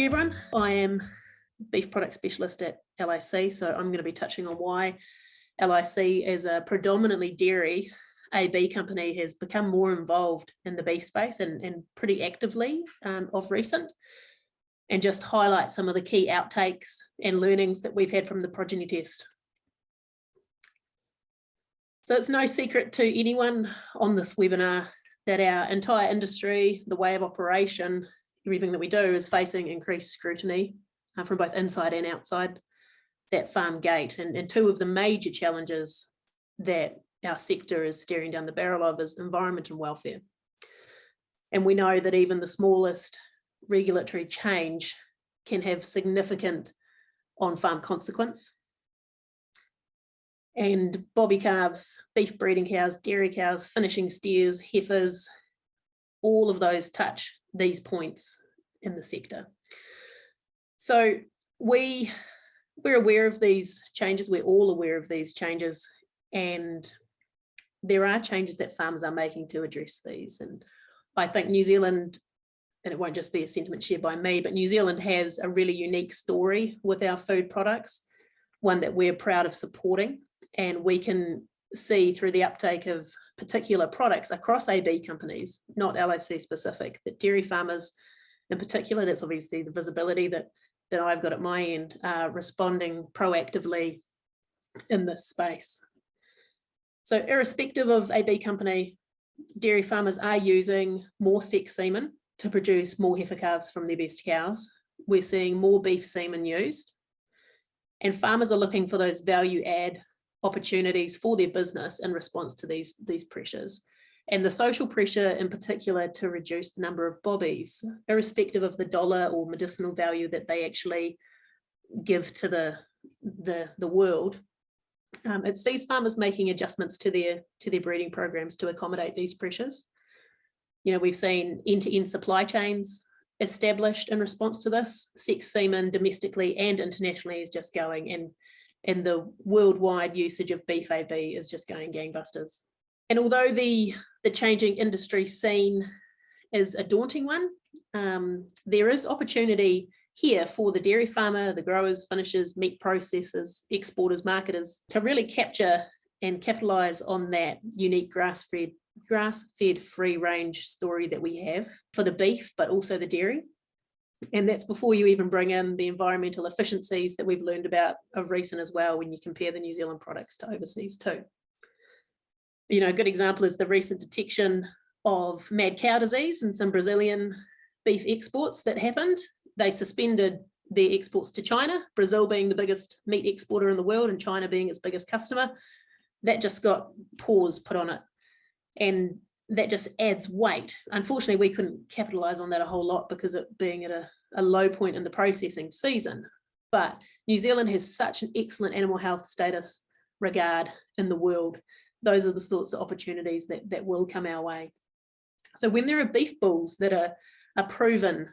you, everyone. I am Beef Product Specialist at LIC, so I'm going to be touching on why LIC, as a predominantly dairy AB company, has become more involved in the beef space and pretty actively of recent, and just highlight some of the key outtakes and learnings that we've had from the progeny test. So it's no secret to anyone on this webinar that our entire industry, the way of operation, everything that we do is facing increased scrutiny from both inside and outside that farm gate. And two of the major challenges that our sector is staring down the barrel of is environment and welfare. And we know that even the smallest regulatory change can have significant on-farm consequence. And bobby calves, beef breeding cows, dairy cows, finishing steers, heifers, all of those touch these points in the sector. So we're aware of these changes, we're all aware of these changes, and there are changes that farmers are making to address these. And I think New Zealand, and it won't just be a sentiment shared by me, but New Zealand has a really unique story with our food products, one that we're proud of supporting. And we can see through the uptake of particular products across AB companies, not LIC specific, that dairy farmers in particular, that's obviously the visibility that I've got at my end, are responding proactively in this space. So irrespective of AB company, dairy farmers are using more sex semen to produce more heifer calves from their best cows. We're seeing more beef semen used, and farmers are looking for those value add opportunities for their business in response to these pressures. And the social pressure in particular to reduce the number of bobbies, irrespective of the dollar or medicinal value that they actually give to the world. It sees farmers making adjustments to their breeding programs to accommodate these pressures. You know, we've seen end-to-end supply chains established in response to this. Sex semen domestically and internationally is just going, and the worldwide usage of beef AB is just going gangbusters. And although the changing industry scene is a daunting one, there is opportunity here for the dairy farmer, the growers, finishers, meat processors, exporters, marketers to really capture and capitalize on that unique grass-fed free range story that we have for the beef, but also the dairy. And that's before you even bring in the environmental efficiencies that we've learned about of recent as well, when you compare the New Zealand products to overseas too. You know, a good example is the recent detection of mad cow disease in some Brazilian beef exports that happened. They suspended their exports to China, Brazil being the biggest meat exporter in the world and China being its biggest customer. That just got pause put on it. And that just adds weight. Unfortunately, we couldn't capitalize on that a whole lot because it being at a low point in the processing season. But New Zealand has such an excellent animal health status regard in the world. Those are the sorts of opportunities that will come our way. So when there are beef bulls that are proven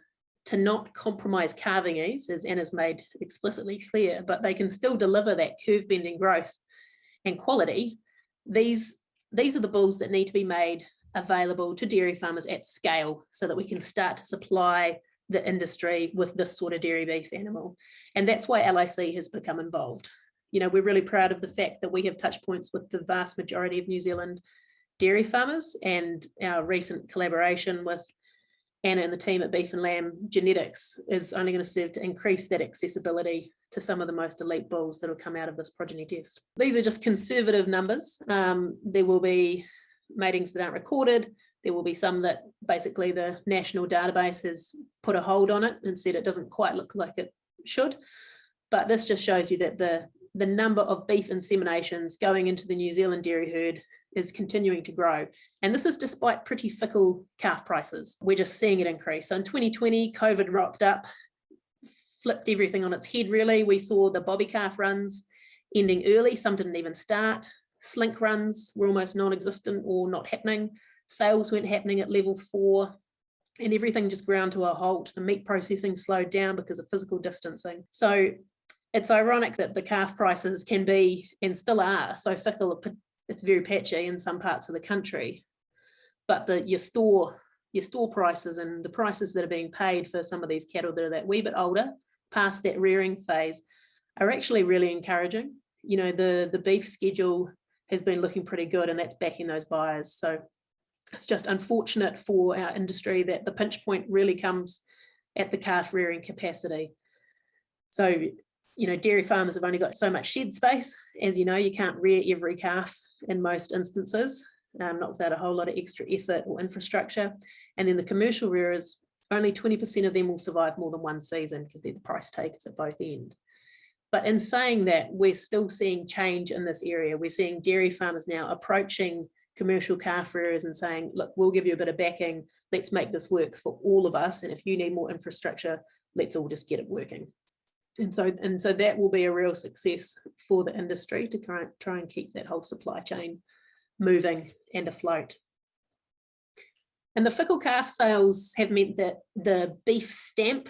to not compromise calving ease, as Anna's made explicitly clear, but they can still deliver that curve bending growth and quality, these are the bulls that need to be made available to dairy farmers at scale so that we can start to supply the industry with this sort of dairy beef animal. And that's why LIC has become involved. You know, we're really proud of the fact that we have touch points with the vast majority of New Zealand dairy farmers, and our recent collaboration with Anna and the team at Beef and Lamb Genetics is only going to serve to increase that accessibility to some of the most elite bulls that will come out of this progeny test. These are just conservative numbers. There will be matings that aren't recorded. There will be some that basically the national database has put a hold on it and said it doesn't quite look like it should. But this just shows you that the number of beef inseminations going into the New Zealand dairy herd is continuing to grow. And this is despite pretty fickle calf prices. We're just seeing it increase. So in 2020, COVID rocked up, flipped everything on its head really. We saw the bobby calf runs ending early. Some didn't even start. Slink runs were almost non-existent or not happening. Sales weren't happening at level 4, and everything just ground to a halt. The meat processing slowed down because of physical distancing. So it's ironic that the calf prices can be, and still are, so fickle. It's very patchy in some parts of the country, but your store your store prices and the prices that are being paid for some of these cattle that are that wee bit older, past that rearing phase, are actually really encouraging. You know, the beef schedule has been looking pretty good, and that's backing those buyers. So it's just unfortunate for our industry that the pinch point really comes at the calf rearing capacity. So, you know, dairy farmers have only got so much shed space. As you know, you can't rear every calf in most instances, not without a whole lot of extra effort or infrastructure. And then the commercial rearers, only 20% of them will survive more than one season because they're the price takers at both ends. But in saying that, we're still seeing change in this area. We're seeing dairy farmers now approaching commercial calf rearers and saying, look, we'll give you a bit of backing. Let's make this work for all of us. And if you need more infrastructure, let's all just get it working. And so that will be a real success for the industry to try and keep that whole supply chain moving and afloat. And the fickle calf sales have meant that the beef stamp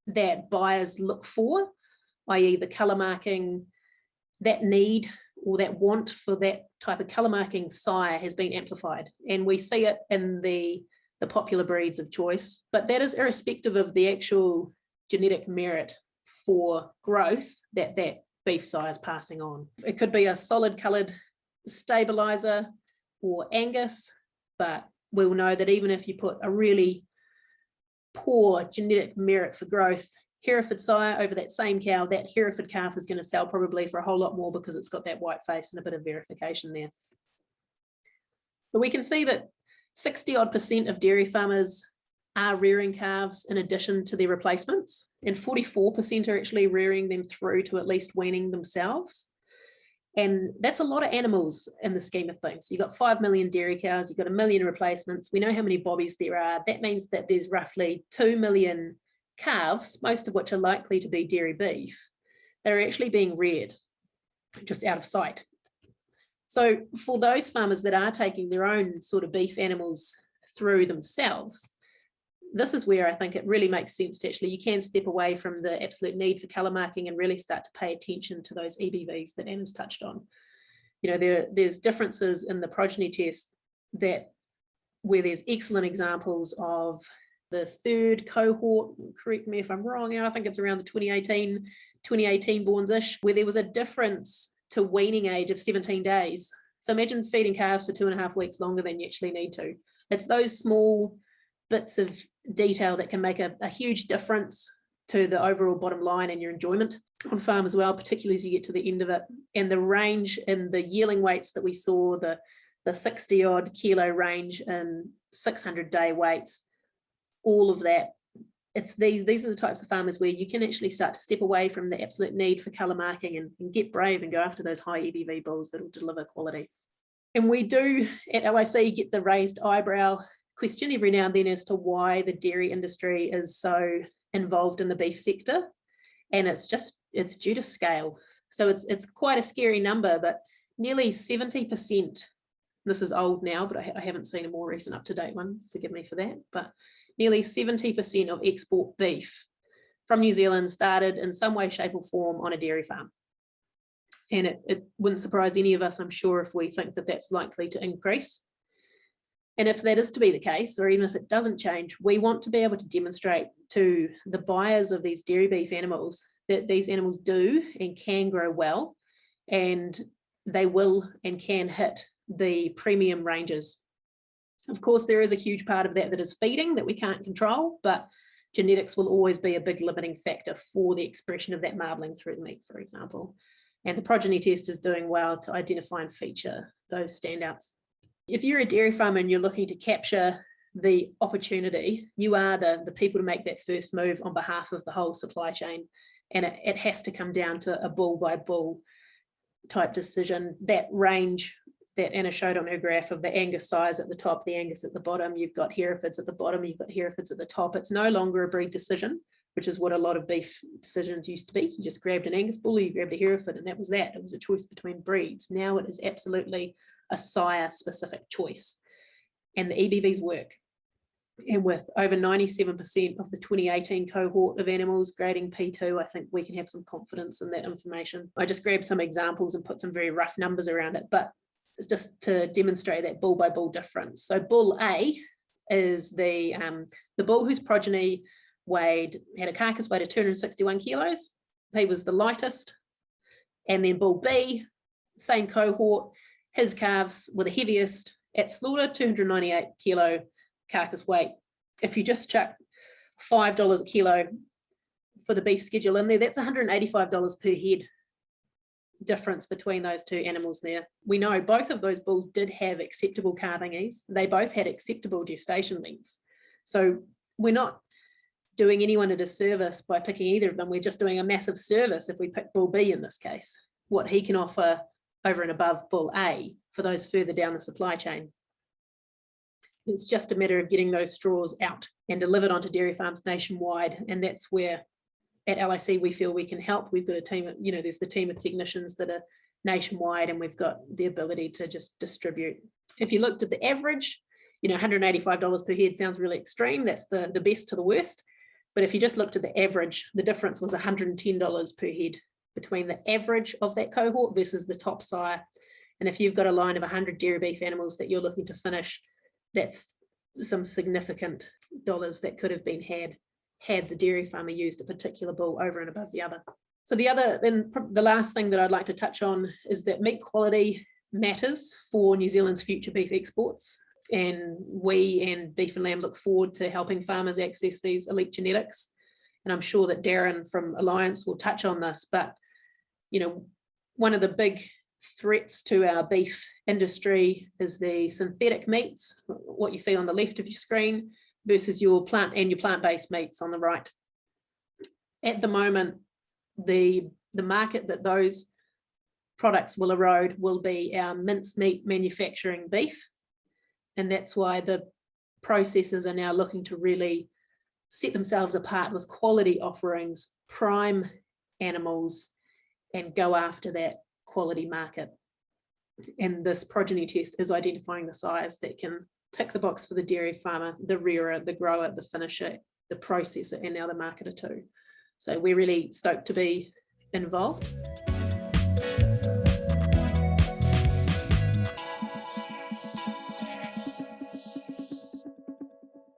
that buyers look for, i.e. the colour marking, that need or that want for that type of colour marking sire has been amplified. And we see it in the popular breeds of choice, but that is irrespective of the actual genetic merit for growth that beef sire is passing on. It could be a solid coloured stabiliser or Angus, but we'll know that even if you put a really poor genetic merit for growth Hereford sire over that same cow, that Hereford calf is going to sell probably for a whole lot more because it's got that white face and a bit of verification there. But we can see that 60% of dairy farmers are rearing calves in addition to their replacements, and 44% are actually rearing them through to at least weaning themselves. And that's a lot of animals in the scheme of things. You've got 5 million dairy cows, you've got 1 million replacements. We know how many bobbies there are. That means that there's roughly 2 million calves, most of which are likely to be dairy beef, that are actually being reared just out of sight. So for those farmers that are taking their own sort of beef animals through themselves, this is where I think it really makes sense to actually, you can step away from the absolute need for colour marking and really start to pay attention to those EBVs that Anna's touched on. You know, there's differences in the progeny test where there's excellent examples of the third cohort, correct me if I'm wrong, I think it's around the 2018 borns-ish, where there was a difference to weaning age of 17 days. So imagine feeding calves for 2.5 weeks longer than you actually need to. It's those small bits of detail that can make a huge difference to the overall bottom line and your enjoyment on farm as well, particularly as you get to the end of it. And the range in the yearling weights that we saw, the 60 odd kilo range and 600-day weights, all of that, these are the types of farmers where you can actually start to step away from the absolute need for colour marking and get brave and go after those high EBV bulls that will deliver quality. And we do at LIC get the raised eyebrow question every now and then as to why the dairy industry is so involved in the beef sector, and it's due to scale. So it's quite a scary number, but nearly 70%, this is old now, but I haven't seen a more recent up-to-date one, forgive me for that, but nearly 70% of export beef from New Zealand started in some way, shape or form on a dairy farm. And it wouldn't surprise any of us, I'm sure, if we think that that's likely to increase. And if that is to be the case, or even if it doesn't change, we want to be able to demonstrate to the buyers of these dairy beef animals that these animals do and can grow well, and they will and can hit the premium ranges. Of course, there is a huge part of that is feeding that we can't control, but genetics will always be a big limiting factor for the expression of that marbling through the meat, for example. And the progeny test is doing well to identify and feature those standouts. If you're a dairy farmer and you're looking to capture the opportunity, you are the people to make that first move on behalf of the whole supply chain. And it has to come down to a bull by bull type decision. That range that Anna showed on her graph of the Angus Size at the top, the Angus at the bottom, you've got Herefords at the bottom, you've got Herefords at the top. It's no longer a breed decision, which is what a lot of beef decisions used to be. You just grabbed an Angus bull, you grabbed a Hereford, and that was that. It was a choice between breeds. Now it is absolutely a sire specific choice, and the EBVs work. And with over 97% of the 2018 cohort of animals grading P2, I think we can have some confidence in that information. I just grabbed some examples and put some very rough numbers around it, but it's just to demonstrate that bull by bull difference. So bull A is the bull whose progeny had a carcass weight of 261 kilos. He was the lightest. And then bull B, same cohort, his calves were the heaviest at slaughter, 298 kilo carcass weight. If you just chuck $5 a kilo for the beef schedule in there, that's $185 per head difference between those two animals there. We know both of those bulls did have acceptable calving ease. They both had acceptable gestation lengths. So we're not doing anyone a disservice by picking either of them. We're just doing a massive service if we pick bull B in this case, what he can offer over and above bull A for those further down the supply chain. It's just a matter of getting those straws out and delivered onto dairy farms nationwide. And that's where at LIC we feel we can help. We've got a team of, there's the team of technicians that are nationwide, and we've got the ability to just distribute. If you looked at the average, $185 per head sounds really extreme. That's the best to the worst. But if you just looked at the average, the difference was $110 per head between the average of that cohort versus the top sire. And if you've got a line of 100 dairy beef animals that you're looking to finish, that's some significant dollars that could have been had the dairy farmer used a particular bull over and above the other. So the last thing that I'd like to touch on is that meat quality matters for New Zealand's future beef exports. And we and Beef and Lamb look forward to helping farmers access these elite genetics. And I'm sure that Darren from Alliance will touch on this, but one of the big threats to our beef industry is the synthetic meats, what you see on the left of your screen, versus your plant-based meats on the right. At the moment, the market that those products will erode will be our mincemeat manufacturing beef. And that's why the processors are now looking to really set themselves apart with quality offerings, prime animals, and go after that quality market. And this progeny test is identifying the sires that can tick the box for the dairy farmer, the rearer, the grower, the finisher, the processor, and now the marketer too. So we're really stoked to be involved.